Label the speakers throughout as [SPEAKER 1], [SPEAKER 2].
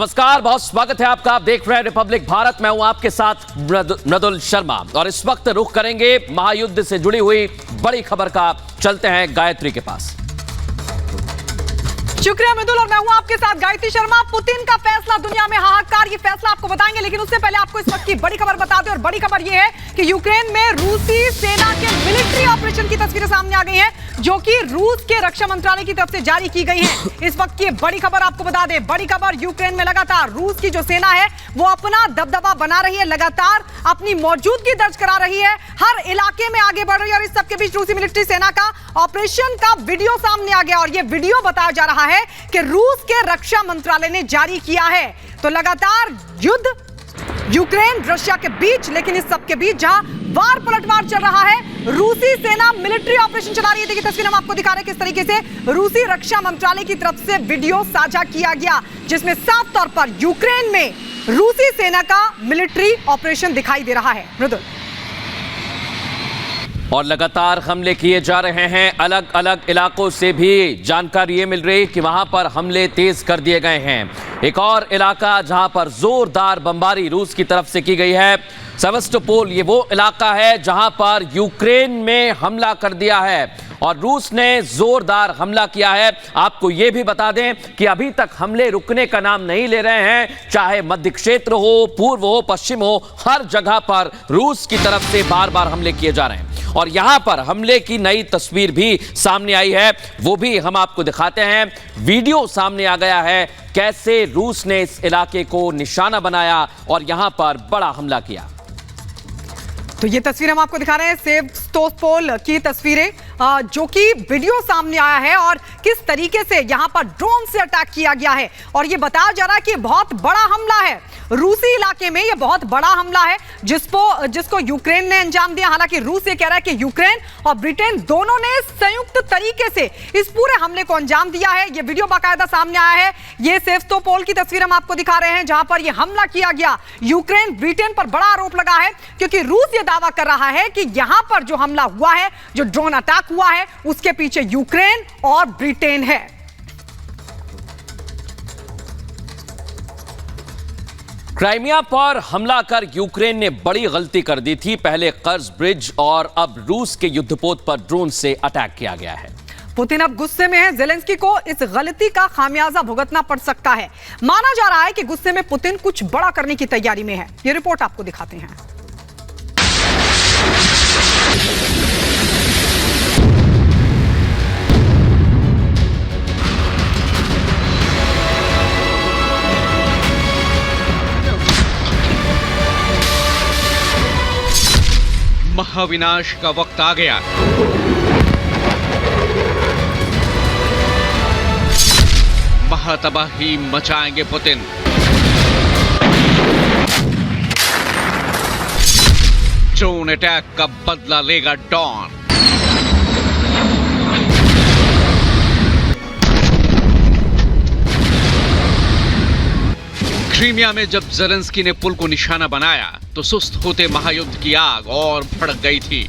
[SPEAKER 1] नमस्कार, बहुत स्वागत है आपका। आप देख रहे हैं रिपब्लिक भारत। मैं हूं आपके साथ मृदुल शर्मा और इस वक्त रुख करेंगे महायुद्ध से जुड़ी हुई बड़ी खबर का। चलते हैं गायत्री के पास।
[SPEAKER 2] शुक्रिया मृदुल, और मैं हूं आपके साथ गायत्री शर्मा। पुतिन का फैसला, दुनिया में हाहाकार, ये फैसला आपको बताएंगे, लेकिन उससे पहले आपको इस वक्त की बड़ी खबर बता दें। और बड़ी खबर ये है कि यूक्रेन में रूसी सेना के मिलिट्री ऑपरेशन की तस्वीरें सामने आ गई हैं, जो कि रूस के रक्षा मंत्रालय की तरफ से जारी की गई हैं। इस वक्त की बड़ी खबर आपको बता दें। बड़ी खबर, यूक्रेन में लगातार रूस की जो सेना है वो अपना दबदबा बना रही है, लगातार अपनी मौजूदगी दर्ज करा रही है, हर इलाके में आगे बढ़ रही है। और इस सबके बीच रूसी मिलिट्री सेना का ऑपरेशन का वीडियो सामने आ गया और यह वीडियो बताया जा रहा है कि रूस के रक्षा मंत्रालय ने जारी किया है। तो लगातार युद्ध यूक्रेन रशिया के बीच, लेकिन इस सब के बीच जहां वार पलटवार चल रहा है, रूसी सेना मिलिट्री ऑपरेशन चला रही है। देखिए तस्वीर हम आपको दिखा रहे हैं किस तरीके से रूसी रक्षा मंत्रालय की तरफ से वीडियो साझा किया गया, जिसमें साफ तौर पर यूक्रेन में रूसी सेना का मिलिट्री ऑपरेशन दिखाई दे रहा है। मृदुल,
[SPEAKER 1] और लगातार हमले किए जा रहे हैं। अलग अलग इलाकों से भी जानकारी ये मिल रही कि वहां पर हमले तेज कर दिए गए हैं। एक और इलाका जहां पर जोरदार बमबारी रूस की तरफ से की गई है, सेवास्टोपोल, ये वो इलाका है जहां पर यूक्रेन में हमला कर दिया है और रूस ने जोरदार हमला किया है। आपको यह भी बता दें कि अभी तक हमले रुकने का नाम नहीं ले रहे हैं। चाहे मध्य क्षेत्र हो, पूर्व हो, पश्चिम हो, हर जगह पर रूस की तरफ से बार बार हमले किए जा रहे हैं। और यहां पर हमले की नई तस्वीर भी सामने आई है, वो भी हम आपको दिखाते हैं। वीडियो सामने आ गया है कैसे रूस ने इस इलाके को निशाना बनाया और यहां पर बड़ा हमला किया।
[SPEAKER 2] तो ये तस्वीर हम आपको दिखा रहे हैं सेवास्टोपोल की तस्वीरें, जो कि वीडियो सामने आया है और किस तरीके से यहां पर ड्रोन से अटैक किया गया है। और ये बताया जा रहा है कि बहुत बड़ा हमला है रूसी इलाके में, ये बहुत बड़ा हमला है जिसको यूक्रेन ने अंजाम दिया। हालांकि रूस ये कह रहा है कि यूक्रेन और ब्रिटेन दोनों ने संयुक्त तरीके से इस पूरे हमले को अंजाम दिया है। ये वीडियो बाकायदा सामने आया है। ये सेवास्टोपोल की तस्वीर हम आपको दिखा रहे हैं जहां पर यह हमला किया गया। यूक्रेन ब्रिटेन पर बड़ा आरोप लगा है क्योंकि रूस ये दावा कर रहा है कि यहां पर जो हमला हुआ है, जो ड्रोन अटैक हुआ है, उसके पीछे यूक्रेन और ब्रिटेन है।
[SPEAKER 1] क्राइमिया पर हमला कर यूक्रेन ने बड़ी गलती कर दी थी। पहले कर्ज ब्रिज और अब रूस के युद्धपोत पर ड्रोन से अटैक किया गया है।
[SPEAKER 2] पुतिन अब गुस्से में है। ज़ेलेंस्की को इस गलती का खामियाजा भुगतना पड़ सकता है। माना जा रहा है कि गुस्से में पुतिन कुछ बड़ा करने की तैयारी में है। यह रिपोर्ट आपको दिखाते हैं।
[SPEAKER 3] महाविनाश का वक्त आ गया। महातबाही मचाएंगे पुतिन। ड्रोन अटैक का बदला लेगा डॉन। क्रीमिया में जब ज़ेलेंस्की ने पुल को निशाना बनाया तो सुस्त होते महायुद्ध की आग और भड़क गई थी।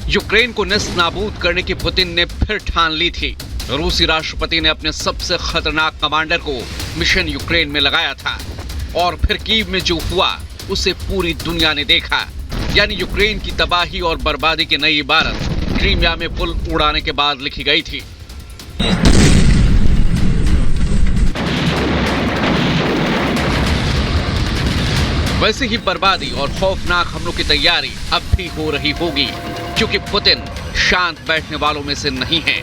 [SPEAKER 3] यूक्रेन को नष्ट नाबूद करने की पुतिन ने फिर ठान ली थी। रूसी राष्ट्रपति ने अपने सबसे खतरनाक कमांडर को मिशन यूक्रेन में लगाया था और फिर कीव में जो हुआ उसे पूरी दुनिया ने देखा। यानी यूक्रेन की तबाही और बर्बादी की नई इबारत क्रीमिया में पुल उड़ाने के बाद लिखी गई थी। वैसे ही बर्बादी और खौफनाक हमलों की तैयारी अब भी हो रही होगी, क्योंकि पुतिन शांत बैठने वालों में से नहीं है।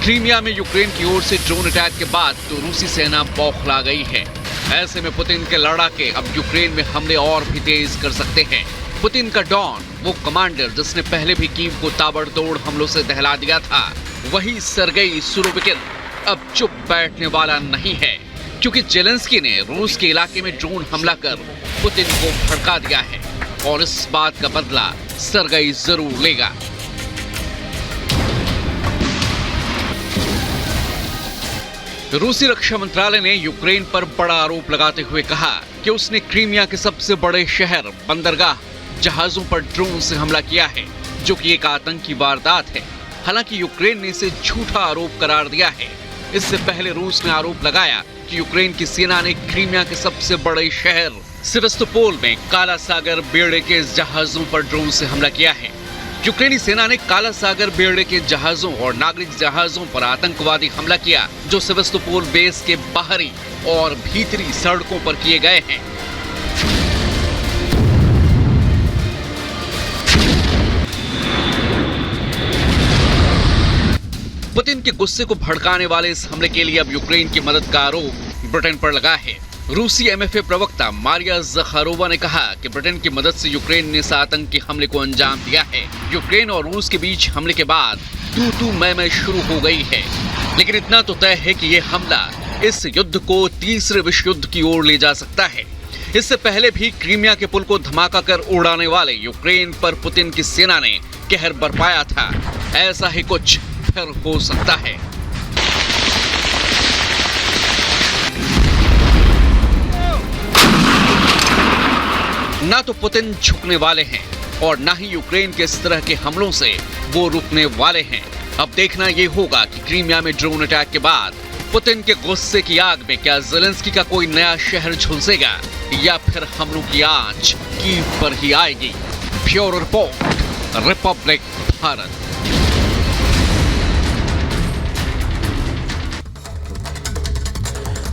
[SPEAKER 3] क्रीमिया में यूक्रेन की ओर से ड्रोन अटैक के बाद तो रूसी सेना बौखला गई है। ऐसे में पुतिन के लड़ाके अब यूक्रेन में हमले और भी तेज कर सकते हैं। पुतिन का डॉन, वो कमांडर जिसने पहले भी कीव को ताबड़तोड़ हमलों से दहला दिया था, वही सर्गेई सुरोविकिन अब चुप बैठने वाला नहीं है, क्योंकि ज़ेलेंस्की ने रूस के इलाके में ड्रोन हमला कर पुतिन को भड़का दिया है और इस बात का बदला सर्गेई जरूर लेगा। रूसी रक्षा मंत्रालय ने यूक्रेन पर बड़ा आरोप लगाते हुए कहा कि उसने क्रीमिया के सबसे बड़े शहर, बंदरगाह, जहाजों पर ड्रोन से हमला किया है, जो कि एक आतंकी वारदात है। हालांकि यूक्रेन ने इसे झूठा आरोप करार दिया है। इससे पहले रूस ने आरोप लगाया कि यूक्रेन की सेना ने क्रीमिया के सबसे बड़े शहर सेवास्तोपोल में काला सागर बेड़े के जहाजों पर ड्रोन से हमला किया है। यूक्रेनी सेना ने काला सागर बेड़े के जहाजों और नागरिक जहाजों पर आतंकवादी हमला किया, जो सेवास्तोपोल बेस के बाहरी और भीतरी सड़कों पर किए गए हैं। पुतिन के गुस्से को भड़काने वाले इस हमले के लिए अब यूक्रेन की मदद का आरोप ब्रिटेन पर लगा है। रूसी एमएफए प्रवक्ता मारिया ज़खारोवा ने कहा कि ब्रिटेन की मदद से यूक्रेन ने इस आतंकी हमले को अंजाम दिया है। यूक्रेन और रूस के बीच हमले के बाद तू मैं शुरू हो गई है, लेकिन इतना तो तय है कि यह हमला इस युद्ध को तीसरे विश्व युद्ध की ओर ले जा सकता है। इससे पहले भी क्रीमिया के पुल को धमाका कर उड़ाने वाले यूक्रेन पर पुतिन की सेना ने कहर बरपाया था। ऐसा ही कुछ फिर हो सकता है। ना तो पुतिन झुकने वाले हैं और ना ही यूक्रेन के इस तरह के हमलों से वो रुकने वाले हैं। अब देखना ये होगा कि क्रीमिया में ड्रोन अटैक के बाद पुतिन के गुस्से की आग में क्या ज़ेलेंस्की का कोई नया शहर झुलसेगा या फिर हमलों की आंच कीव पर ही आएगी। Bureau report, Republic Bharat.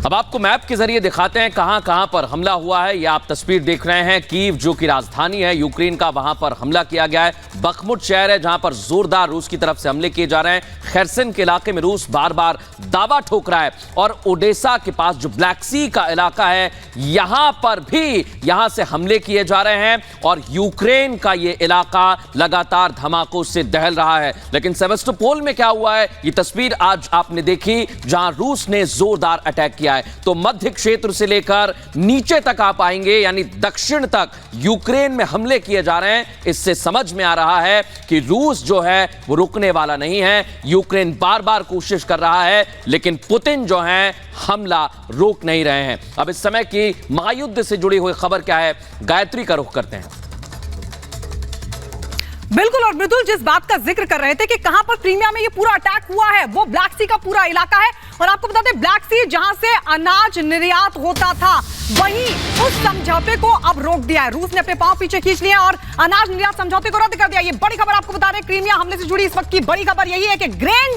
[SPEAKER 1] अब आपको मैप के जरिए दिखाते हैं कहां पर हमला हुआ है। यह आप तस्वीर देख रहे हैं, कीव जो कि राजधानी है यूक्रेन का, वहां पर हमला किया गया है। बखमुट शहर है जहां पर जोरदार रूस की तरफ से हमले किए जा रहे हैं। खैरसन के इलाके में रूस बार बार दावा ठोक रहा है और ओडेसा के पास जो ब्लैक सी का इलाका है, यहां पर भी यहां से हमले किए जा रहे हैं और यूक्रेन का यह इलाका लगातार धमाकों से दहल रहा है। लेकिन सेवास्तोपोल में क्या हुआ है, यह तस्वीर आज आपने देखी जहां रूस ने जोरदार अटैक किया है। तो मध्य क्षेत्र से लेकर नीचे तक आप आएंगे, यानी दक्षिण तक यूक्रेन में हमले किए जा रहे हैं। इससे समझ में आ रहा है कि रूस जो है वो रुकने वाला नहीं है। यूक्रेन बार बार कोशिश कर रहा है, लेकिन पुतिन जो है हमला रोक नहीं रहे हैं। अब इस समय की महायुद्ध से जुड़ी हुई खबर क्या है, गायत्री का रुख करते हैं।
[SPEAKER 2] बिल्कुल, और मृदुल जिस बात का जिक्र कर रहे थे कि कहां पर क्रीमिया में ये पूरा अटैक हुआ है, वो ब्लैक सी का पूरा इलाका है। और आपको बता दें, ब्लैक सी जहां से अनाज निर्यात होता था, वहीं उस समझौते को अब रोक दिया है। रूस ने अपने पांव पीछे खींच लिए और अनाज निर्यात समझौते को रद्द कर दिया। ये बड़ी खबर आपको बता रहे हैं। क्रीमिया हमले से जुड़ी इस वक्त की बड़ी खबर यही है कि ग्रेन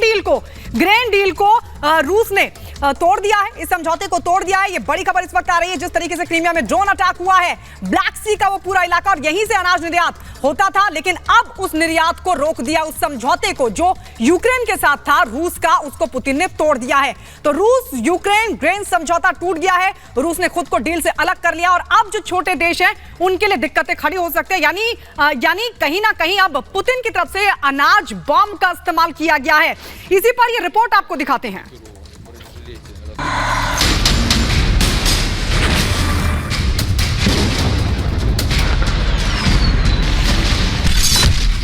[SPEAKER 2] डील को रूस ने तोड़ दिया है, इस समझौते को तोड़ दिया है। ये बड़ी खबर इस वक्त आ रही है। जिस तरीके से क्रीमिया में ड्रोन अटैक हुआ है, ब्लैक सी का वो पूरा इलाका, और यहीं से अनाज निर्यात होता था, लेकिन अब उस निर्यात को रोक दिया। उस समझौते को जो यूक्रेन के साथ था रूस का, उसको पुतिन ने तोड़ दिया है। तो रूस यूक्रेन ग्रेन समझौता टूट गया है। रूस ने खुद को डील से अलग कर लिया और अब जो छोटे देश हैं उनके लिए दिक्कतें खड़ी हो सकती है। यानी कहीं ना कहीं अब पुतिन की तरफ से अनाज बम का इस्तेमाल किया गया है। इसी पर यह रिपोर्ट आपको दिखाते हैं।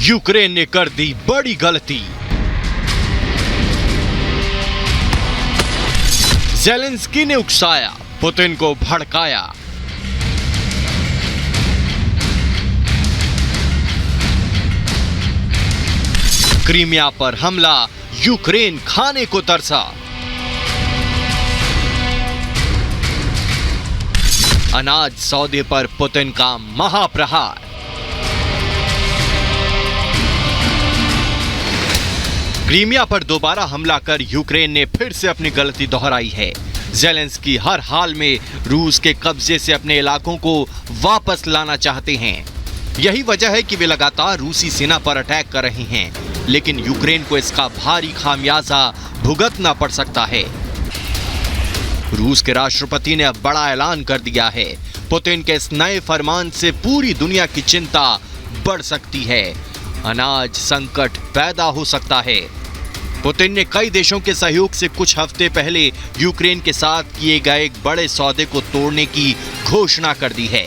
[SPEAKER 4] यूक्रेन ने कर दी बड़ी गलती। ज़ेलेंस्की ने उकसाया, पुतिन को भड़काया। क्रीमिया पर हमला, यूक्रेन खाने को तरसा। अनाज सौदे पर पुतिन का महाप्रहार। क्रीमिया पर दोबारा हमला कर यूक्रेन ने फिर से अपनी गलती दोहराई है। ज़ेलेंस्की हर हाल में रूस के कब्जे से अपने इलाकों को वापस लाना चाहते हैं। यही वजह है कि वे लगातार रूसी सेना पर अटैक कर रहे हैं, लेकिन यूक्रेन को इसका भारी खामियाजा भुगतना पड़ सकता है। रूस के राष्ट्रपति ने अब बड़ा ऐलान कर दिया है। पुतिन के इस नए फरमान से पूरी दुनिया की चिंता बढ़ सकती है। अनाज संकट पैदा हो सकता है। पुतिन ने कई देशों के सहयोग से कुछ हफ्ते पहले यूक्रेन के साथ किए गए एक बड़े सौदे को तोड़ने की घोषणा कर दी है।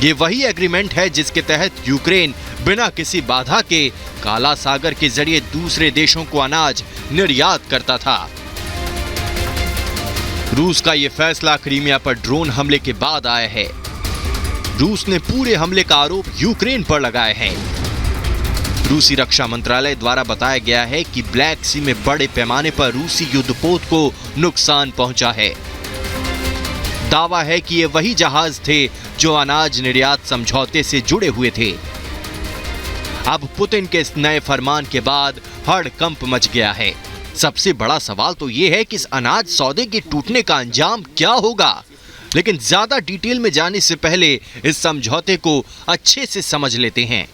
[SPEAKER 4] ये वही एग्रीमेंट है जिसके तहत यूक्रेन बिना किसी बाधा के काला सागर के जरिए दूसरे देशों को अनाज निर्यात करता था। रूस का यह फैसला क्रीमिया पर ड्रोन हमले के बाद आया है। रूस ने पूरे हमले का आरोप यूक्रेन पर लगाया है। रूसी रक्षा मंत्रालय द्वारा बताया गया है कि ब्लैक सी में बड़े पैमाने पर रूसी युद्धपोत को नुकसान पहुंचा है। दावा है कि ये वही जहाज थे जो अनाज निर्यात समझौते से जुड़े हुए थे। अब पुतिन के इस नए फरमान के बाद हड़कंप मच गया है। सबसे बड़ा सवाल तो ये है कि इस अनाज सौदे के टूटने का अंजाम क्या होगा। लेकिन ज्यादा डिटेल में जाने से पहले इस समझौते को अच्छे से समझ लेते हैं।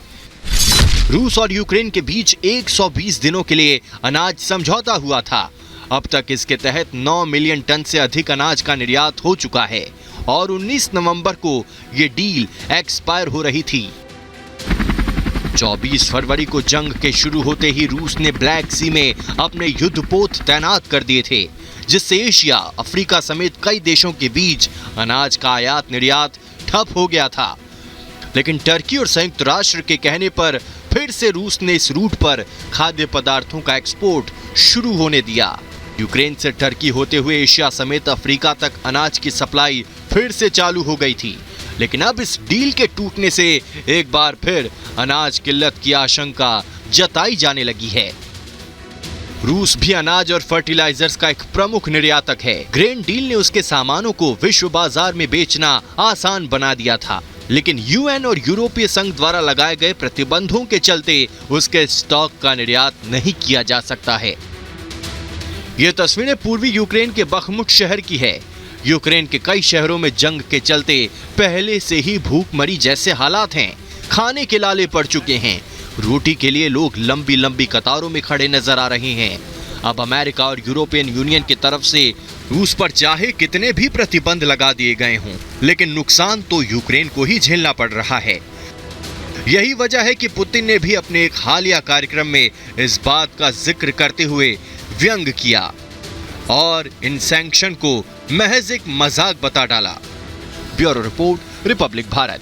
[SPEAKER 4] रूस और यूक्रेन के बीच 120 दिनों के लिए अनाज समझौता हुआ था। अब तक इसके तहत 9 मिलियन टन से अधिक अनाज का निर्यात हो चुका है और 19 नवंबर को ये डील एक्सपायर हो रही थी। 24 फरवरी को जंग के शुरू होते ही रूस ने ब्लैक सी में अपने युद्धपोत तैनात कर दिए थे, जिससे एशिया, अफ्रीका समेत कई देशों के बीच अनाज का आयात निर्यात ठप हो गया था। लेकिन टर्की और संयुक्त राष्ट्र के कहने पर फिर से रूस ने इस रूट पर खाद्य पदार्थों का एक्सपोर्ट शुरू होने दिया। यूक्रेन से टर्की होते हुए एशिया समेत अफ्रीका तक अनाज की सप्लाई फिर से चालू हो गई थी। लेकिन अब इस डील के टूटने से एक बार फिर अनाज किल्लत की आशंका जताई जाने लगी है। रूस भी अनाज और फर्टिलाइजर्स का एक प्रमुख निर्यातक है। ग्रेन डील ने उसके सामानों को विश्व बाजार में बेचना आसान बना दिया था, लेकिन यूएन और यूरोपीय संघ द्वारा लगाए गए प्रतिबंधों के चलते उसके स्टॉक का निर्यात नहीं किया जा सकता है। ये तस्वीरें पूर्वी यूक्रेन के बखमुट शहर की है। यूक्रेन के कई शहरों में जंग के चलते पहले से ही भूखमरी जैसे हालात हैं। खाने के लाले पड़ चुके हैं। रोटी के लिए लोग लंबी लंबी कतारों में खड़े नजर आ रहे हैं। अब अमेरिका और यूरोपियन यूनियन की तरफ से रूस पर चाहे कितने भी प्रतिबंध लगा दिए गए हों, लेकिन नुकसान तो यूक्रेन को ही झेलना पड़ रहा है। यही वजह है कि पुतिन ने भी अपने एक हालिया कार्यक्रम में इस बात का जिक्र करते हुए व्यंग किया और इन सैंक्शन को महज एक मजाक बता डाला। Bureau report, Republic Bharat.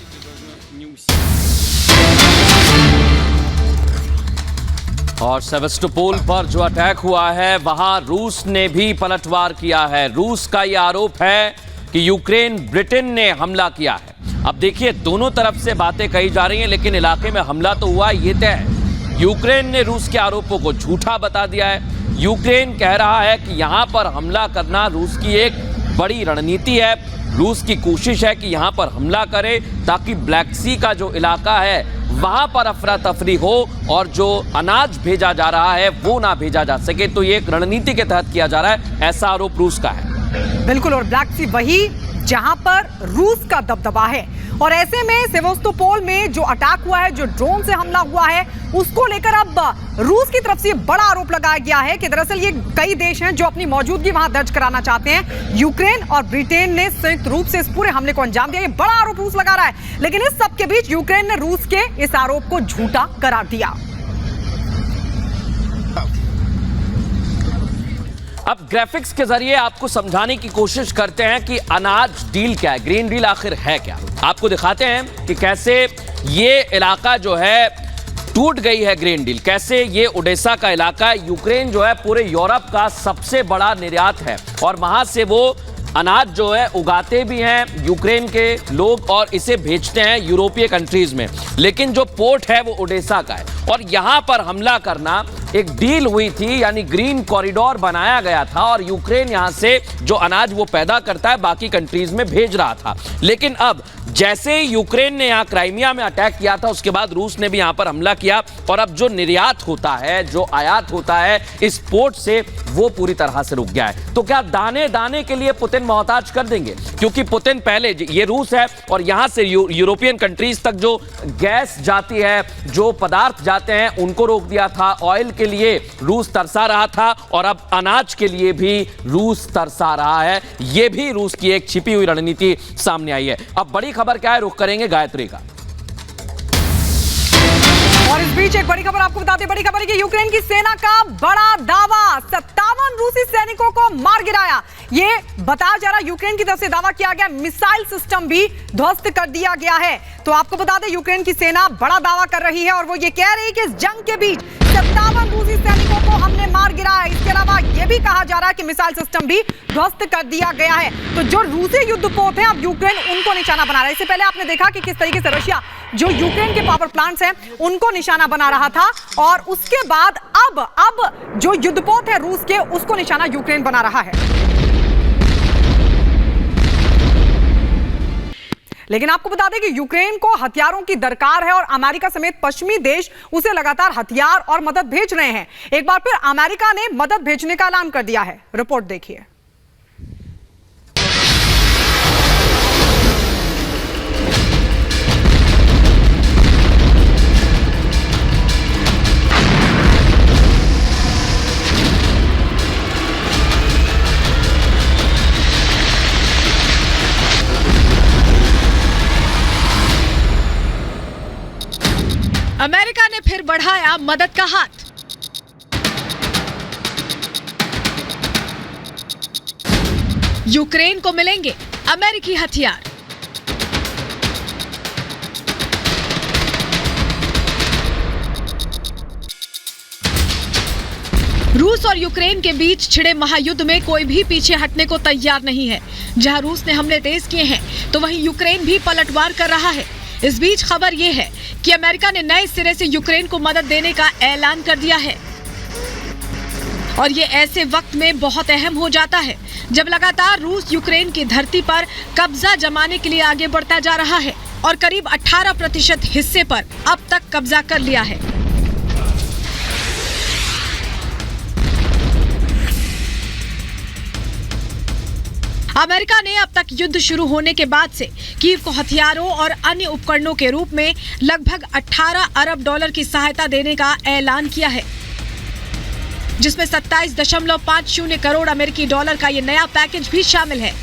[SPEAKER 1] और सेवास्टोपोल पर जो अटैक हुआ है वहां रूस ने भी पलटवार किया है। रूस का यह आरोप है कि यूक्रेन ब्रिटेन ने हमला किया है। अब देखिए, दोनों तरफ से बातें कही जा रही हैं, लेकिन इलाके में हमला तो हुआ, ये तय है। यूक्रेन ने रूस के आरोपों को झूठा बता दिया है। यूक्रेन कह रहा है कि यहां पर हमला करना रूस की एक बड़ी रणनीति है। रूस की कोशिश है कि यहां पर हमला करे ताकि ब्लैक सी का जो इलाका है वहां पर अफरा तफरी हो और जो अनाज भेजा जा रहा है वो ना भेजा जा सके। तो ये एक रणनीति के तहत किया जा रहा है, ऐसा आरोप रूस का है।
[SPEAKER 2] बिल्कुल, और ब्लैक सी वही जहां पर रूस का दबदबा है। और ऐसे में सेवास्टोपोल में जो अटैक हुआ है, जो ड्रोन से हमला हुआ है, उसको लेकर अब रूस की तरफ से बड़ा आरोप लगाया गया है कि दरअसल ये कई देश हैं जो अपनी मौजूदगी वहां दर्ज कराना चाहते हैं। यूक्रेन और ब्रिटेन ने संयुक्त रूप से इस पूरे हमले को अंजाम दिया। ये बड़ा आरोप रूस लगा रहा है, लेकिन इस सब के बीच यूक्रेन ने रूस के इस आरोप को झूठा करार दिया।
[SPEAKER 1] अब ग्राफिक्स के जरिए आपको समझाने की कोशिश करते हैं कि अनाज डील क्या है, ग्रीन डील आखिर है क्या। आपको दिखाते हैं कि कैसे ये इलाका जो है टूट गई है ग्रीन डील, कैसे ये ओडेसा का इलाका, यूक्रेन जो है पूरे यूरोप का सबसे बड़ा निर्यात है और वहां से वो अनाज जो है उगाते भी हैं यूक्रेन के लोग और इसे भेजते हैं यूरोपीय कंट्रीज में। लेकिन जो पोर्ट है वो ओडेसा का है और यहां पर हमला करना एक डील हुई थी, यानी ग्रीन कॉरिडोर बनाया गया था और यूक्रेन यहां से जो अनाज वो पैदा करता है बाकी कंट्रीज में भेज रहा था। लेकिन अब जैसे यूक्रेन ने यहां क्राइमिया में अटैक किया था, उसके बाद रूस ने भी यहां पर हमला किया और अब जो निर्यात होता है, जो आयात होता है इस पोर्ट से, वो पूरी तरह से रुक गया है। तो क्या दाने दाने के लिए पुतिन मोहताज कर देंगे? क्योंकि पुतिन पहले, ये रूस है और यहां से यूरोपियन कंट्रीज तक जो गैस जाती है, जो पदार्थ जाते हैं, उनको रोक दिया था। ऑयल के लिए रूस तरसा रहा था और अब अनाज के लिए भी रूस तरसा रहा है। यह भी रूस की एक छिपी हुई रणनीति सामने आई है। अब बड़ी खबर क्या है, रुख करेंगे गायत्री का।
[SPEAKER 2] और इस बीच एक बड़ी खबर आपको बता दें, बड़ी खबर है कि यूक्रेन की सेना का बड़ा दावा, 57 रूसी सैनिकों को मार गिराया। ये बताया जा रहा है, यूक्रेन की तरफ से दावा किया गया, मिसाइल सिस्टम भी ध्वस्त कर दिया गया है। तो आपको बता दें, यूक्रेन की सेना बड़ा दावा कर रही है और वो ये कह रही है कि इस जंग के बीच 57 रूसी सैनिकों को हमने मार गिराया। इसके अलावा यह भी कहा जा रहा है कि मिसाइल सिस्टम भी ध्वस्त कर दिया गया है। तो जो रूसी युद्धपोत हैं, अब यूक्रेन उनको निशाना बना रहा है। इससे पहले आपने देखा कि किस तरीके से रशिया जो यूक्रेन के पावर प्लांट्स हैं उनको निशाना बना रहा था और उसके बाद अब जो युद्धपोत है रूस के, उसको निशाना यूक्रेन बना रहा है। लेकिन आपको बता दें कि यूक्रेन को हथियारों की दरकार है और अमेरिका समेत पश्चिमी देश उसे लगातार हथियार और मदद भेज रहे हैं। एक बार फिर अमेरिका ने मदद भेजने का ऐलान कर दिया है। रिपोर्ट देखिए।
[SPEAKER 5] अमेरिका ने फिर बढ़ाया मदद का हाथ। यूक्रेन को मिलेंगे अमेरिकी हथियार। रूस और यूक्रेन के बीच छिड़े महायुद्ध में कोई भी पीछे हटने को तैयार नहीं है। जहां रूस ने हमले तेज किए हैं तो वहीं यूक्रेन भी पलटवार कर रहा है। इस बीच खबर यह है कि अमेरिका ने नए सिरे से यूक्रेन को मदद देने का ऐलान कर दिया है और ये ऐसे वक्त में बहुत अहम हो जाता है जब लगातार रूस यूक्रेन की धरती पर कब्जा जमाने के लिए आगे बढ़ता जा रहा है और करीब 18% हिस्से पर अब तक कब्जा कर लिया है। अमेरिका ने अब तक युद्ध शुरू होने के बाद से कीव को हथियारों और अन्य उपकरणों के रूप में लगभग 18 अरब डॉलर की सहायता देने का ऐलान किया है, जिसमें 27.50 करोड़ अमेरिकी डॉलर का ये नया पैकेज भी शामिल है।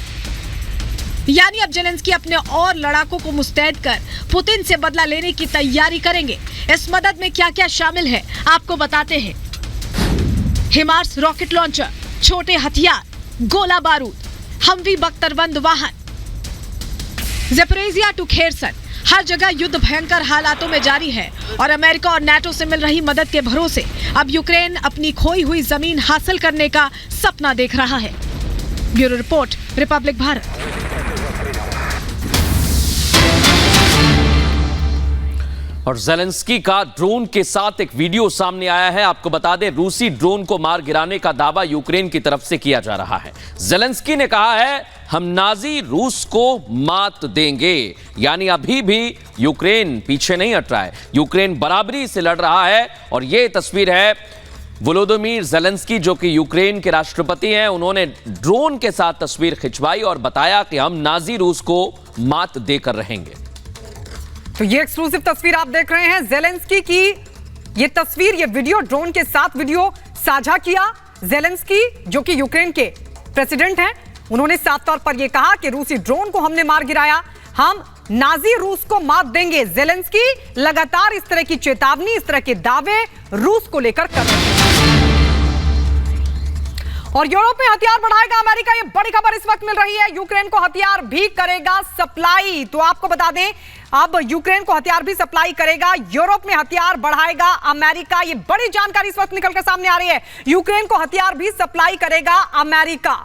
[SPEAKER 5] यानी अब जेलेंस्की अपने और लड़ाकों को मुस्तैद कर पुतिन से बदला लेने की तैयारी करेंगे। इस मदद में क्या क्या शामिल है आपको बताते हैं। हिमार्स रॉकेट लॉन्चर, छोटे हथियार, गोला बारूद, हमवी बख्तरबंद वाहन। ज़ेपोरिज़िया टू खेरसन, हर जगह युद्ध भयंकर हालातों में जारी है और अमेरिका और नाटो से मिल रही मदद के भरोसे अब यूक्रेन अपनी खोई हुई जमीन हासिल करने का सपना देख रहा है। Bureau report, Republic Bharat.
[SPEAKER 1] और ज़ेलेंस्की का ड्रोन के साथ एक वीडियो सामने आया है। आपको बता दें, रूसी ड्रोन को मार गिराने का दावा यूक्रेन की तरफ से किया जा रहा है। ज़ेलेंस्की ने कहा है, हम नाजी रूस को मात देंगे। यानी अभी भी यूक्रेन पीछे नहीं हट रहा है, यूक्रेन बराबरी से लड़ रहा है। और यह तस्वीर है वोलोदिमीर ज़ेलेंस्की, जो कि यूक्रेन के राष्ट्रपति हैं। उन्होंने ड्रोन के साथ तस्वीर खिंचवाई और बताया कि हम नाजी रूस को मात देकर रहेंगे।
[SPEAKER 2] तो ये एक्सक्लूसिव तस्वीर आप देख रहे हैं ज़ेलेंस्की की। ये तस्वीर, ये वीडियो, ड्रोन के साथ वीडियो साझा किया ज़ेलेंस्की, जो कि यूक्रेन के प्रेसिडेंट हैं। उन्होंने साफ तौर पर यह कहा कि रूसी ड्रोन को हमने मार गिराया, हम नाजी रूस को मात देंगे। ज़ेलेंस्की लगातार इस तरह की चेतावनी, इस तरह के दावे रूस को लेकर कर रहे हैं। और यूरोप में हथियार बढ़ाएगा अमेरिका, ये बड़ी खबर इस वक्त मिल रही है। यूक्रेन को हथियार भी करेगा सप्लाई। तो आपको बता दें, अब यूक्रेन को हथियार भी सप्लाई करेगा, यूरोप में हथियार बढ़ाएगा अमेरिका। ये बड़ी जानकारी इस वक्त निकलकर सामने आ रही है। यूक्रेन को हथियार भी सप्लाई करेगा अमेरिका।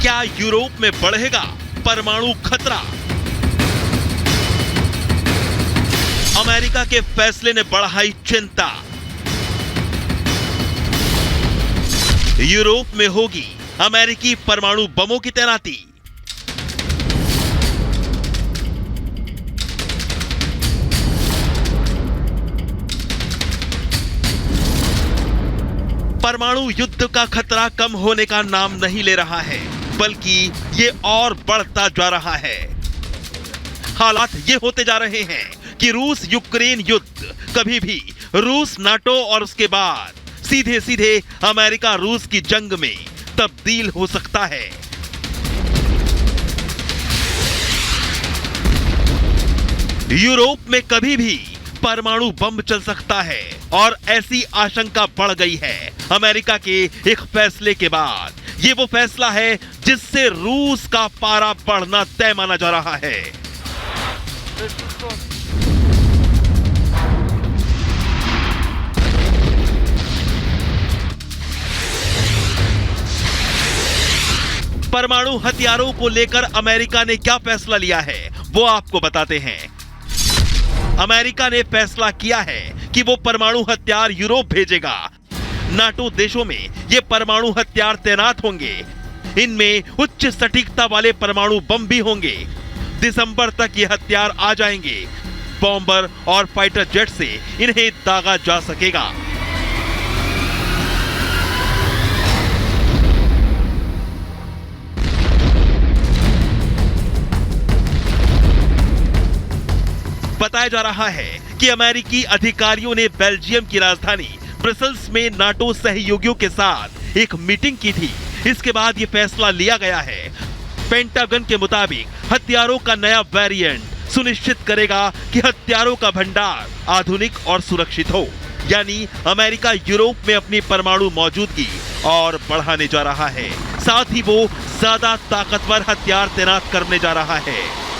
[SPEAKER 6] क्या यूरोप में बढ़ेगा परमाणु खतरा? अमेरिका के फैसले ने बढ़ाई चिंता। यूरोप में होगी अमेरिकी परमाणु बमों की तैनाती। परमाणु युद्ध का खतरा कम होने का नाम नहीं ले रहा है, बल्कि ये और बढ़ता जा रहा है। हालात ये होते जा रहे हैं कि रूस यूक्रेन युद्ध कभी भी रूस नाटो और उसके बाद सीधे सीधे अमेरिका रूस की जंग में तब्दील हो सकता है। यूरोप में कभी भी परमाणु बम चल सकता है और ऐसी आशंका बढ़ गई है अमेरिका के एक फैसले के बाद। ये वो फैसला है जिससे रूस का पारा बढ़ना तय माना जा रहा है। परमाणु हथियारों को लेकर अमेरिका ने क्या फैसला लिया है, वो आपको बताते हैं। अमेरिका ने फैसला किया है कि वो परमाणु हथियार यूरोप भेजेगा। नाटो देशों में ये परमाणु हथियार तैनात होंगे। इनमें उच्च सटीकता वाले परमाणु बम भी होंगे। दिसंबर तक ये हथियार आ जाएंगे। बॉम्बर और फाइटर जेट से इन्हें दागा जा सकेगा। बताया जा रहा है कि अमेरिकी अधिकारियों ने बेल्जियम की राजधानी ब्रसेल्स में नाटो सहयोगियों के साथ एक मीटिंग की थी। इसके बाद यह फैसला लिया गया है। पेंटागन के मुताबिक हथियारों का नया वेरिएंट सुनिश्चित करेगा कि हथियारों का भंडार आधुनिक और सुरक्षित हो। यानी अमेरिका यूरोप में अपनी परमाणु मौजूदगी और बढ़ाने जा रहा है। साथ ही वो ज्यादा ताकतवर हथियार तैनात करने जा रहा है।